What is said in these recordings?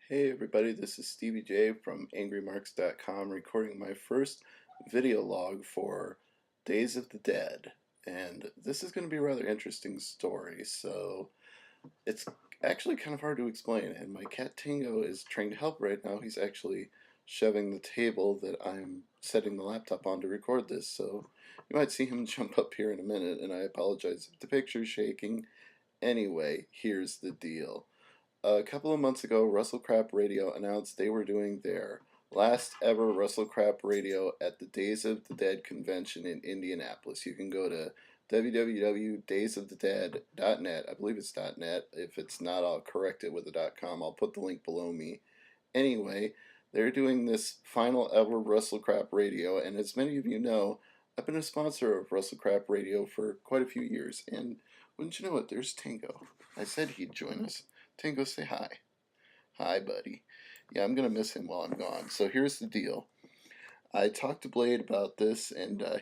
Hey everybody, this is Stevie J from AngryMarks.com recording my first video log for Days of the Dead. And this is going to be a rather interesting story, so it's actually kind of hard to explain. And my cat Tango is trying to help right now. He's actually shoving the table that I'm setting the laptop on to record this, so you might see him jump up here in a minute, and I apologize if the picture's shaking. Anyway, here's the deal. A couple of months ago, Russell Crap Radio announced they were doing their last ever Russell Crap Radio at the Days of the Dead convention in Indianapolis. You can go to www.daysofthedead.net. I believe it's .net. If it's not, I'll correct it with a .com. I'll put the link below me. Anyway, they're doing this final ever Russell Crap Radio, and as many of you know, I've been a sponsor of Russell Crap Radio for quite a few years, and wouldn't you know it, there's Tango. I said he'd join us. Tango, say hi. Hi, buddy. Yeah, I'm going to miss him while I'm gone. So here's the deal. I talked to Blade about this, and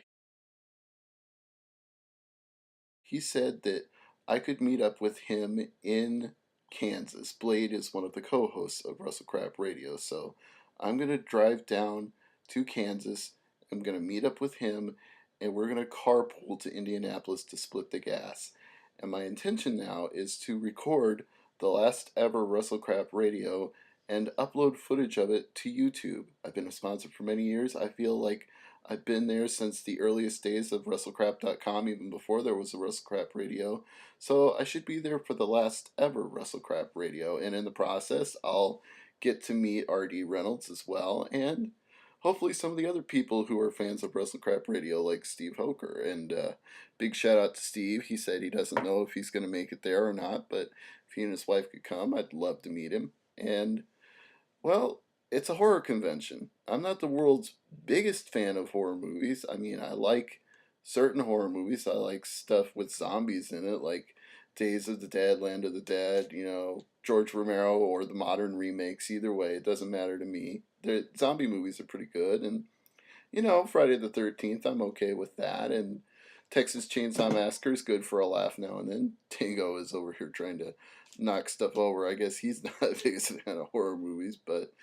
he said that I could meet up with him in Kansas. Blade is one of the co-hosts of Russell Crap Radio, so I'm going to drive down to Kansas. I'm going to meet up with him, and we're going to carpool to Indianapolis to split the gas. And my intention now is to record the last ever Russell Crap Radio and upload footage of it to YouTube. I've been a sponsor for many years. I feel like I've been there since the earliest days of WrestleCrap.com, even before there was a WrestleCrap Radio. So I should be there for the last ever WrestleCrap Radio, and in the process, I'll get to meet R.D. Reynolds as well, and hopefully some of the other people who are fans of WrestleCrap Radio, like Steve Hoker. And big shout out to Steve. He said he doesn't know if he's going to make it there or not, but if he and his wife could come, I'd love to meet him. And well, it's a horror convention. I'm not the world's biggest fan of horror movies. I mean, I like certain horror movies. I like stuff with zombies in it, like Days of the Dead, Land of the Dead, George Romero or the modern remakes. Either way, it doesn't matter to me. The zombie movies are pretty good, and Friday the 13th, I'm okay with that, and Texas Chainsaw Massacre is good for a laugh now and then. Tango is over here trying to knock stuff over. I guess he's not the biggest fan of horror movies, but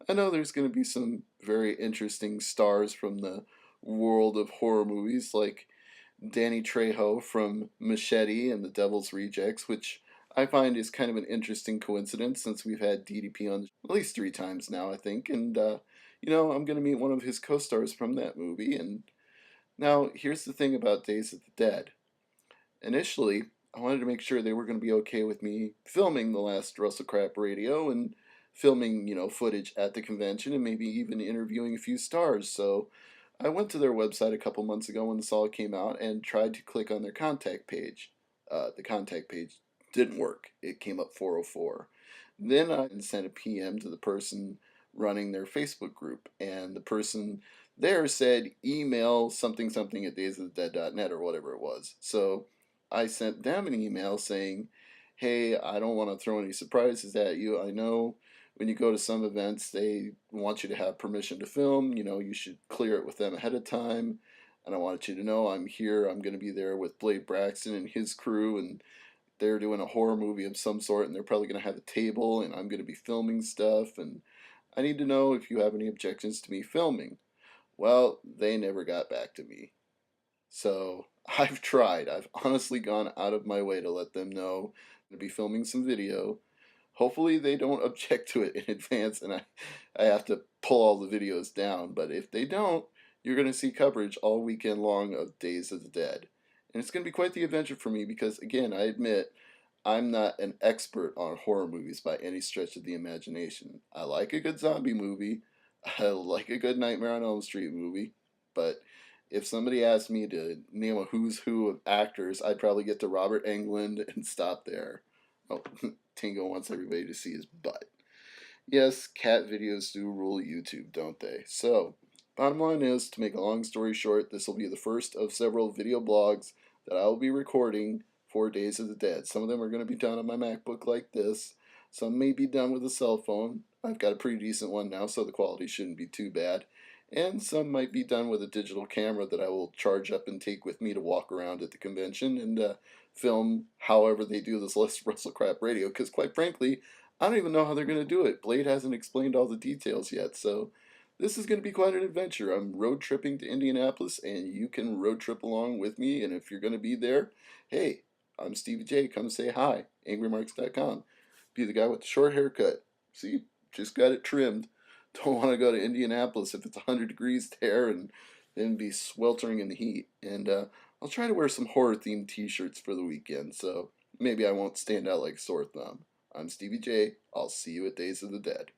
I know there's going to be some very interesting stars from the world of horror movies, like Danny Trejo from Machete and The Devil's Rejects, which I find is kind of an interesting coincidence since we've had DDP on at least 3 times now, I think. And, I'm going to meet one of his co stars from that movie. And now, here's the thing about Days of the Dead. Initially, I wanted to make sure they were going to be okay with me filming the last Russell Crap Radio and filming, footage at the convention and maybe even interviewing a few stars. So I went to their website a couple months ago when this all came out and tried to click on their contact page. The contact page didn't work. It came up 404. Then I sent a PM to the person running their Facebook group, and the person there said email something something at daysofthedead.net or whatever it was. So I sent them an email saying, hey, I don't want to throw any surprises at you. I know when you go to some events, they want you to have permission to film. You should clear it with them ahead of time. And I wanted you to know I'm here. I'm going to be there with Blade Braxton and his crew, and they're doing a horror movie of some sort, and they're probably going to have a table, and I'm going to be filming stuff, and I need to know if you have any objections to me filming. Well, they never got back to me. So I've tried. I've honestly gone out of my way to let them know I'm going to be filming some video. Hopefully they don't object to it in advance and I have to pull all the videos down. But if they don't, you're going to see coverage all weekend long of Days of the Dead. And it's going to be quite the adventure for me because, again, I admit I'm not an expert on horror movies by any stretch of the imagination. I like a good zombie movie. I like a good Nightmare on Elm Street movie. But if somebody asked me to name a who's who of actors, I'd probably get to Robert Englund and stop there. Oh, Tango wants everybody to see his butt. Yes, cat videos do rule YouTube, don't they? So, bottom line is, to make a long story short, this will be the first of several video blogs that I will be recording for Days of the Dead. Some of them are going to be done on my MacBook like this. Some may be done with a cell phone. I've got a pretty decent one now, so the quality shouldn't be too bad. And some might be done with a digital camera that I will charge up and take with me to walk around at the convention and film however they do this less Russell Crap Radio, because quite frankly, I don't even know how they're going to do it. Blade hasn't explained all the details yet, so this is going to be quite an adventure. I'm road tripping to Indianapolis, and you can road trip along with me. And if you're going to be there, hey, I'm Stevie J. Come say hi. AngryMarks.com. Be the guy with the short haircut. See, just got it trimmed. Don't want to go to Indianapolis if it's 100 degrees there and then be sweltering in the heat. And I'll try to wear some horror themed t shirts for the weekend, so maybe I won't stand out like a sore thumb. I'm Stevie J. I'll see you at Days of the Dead.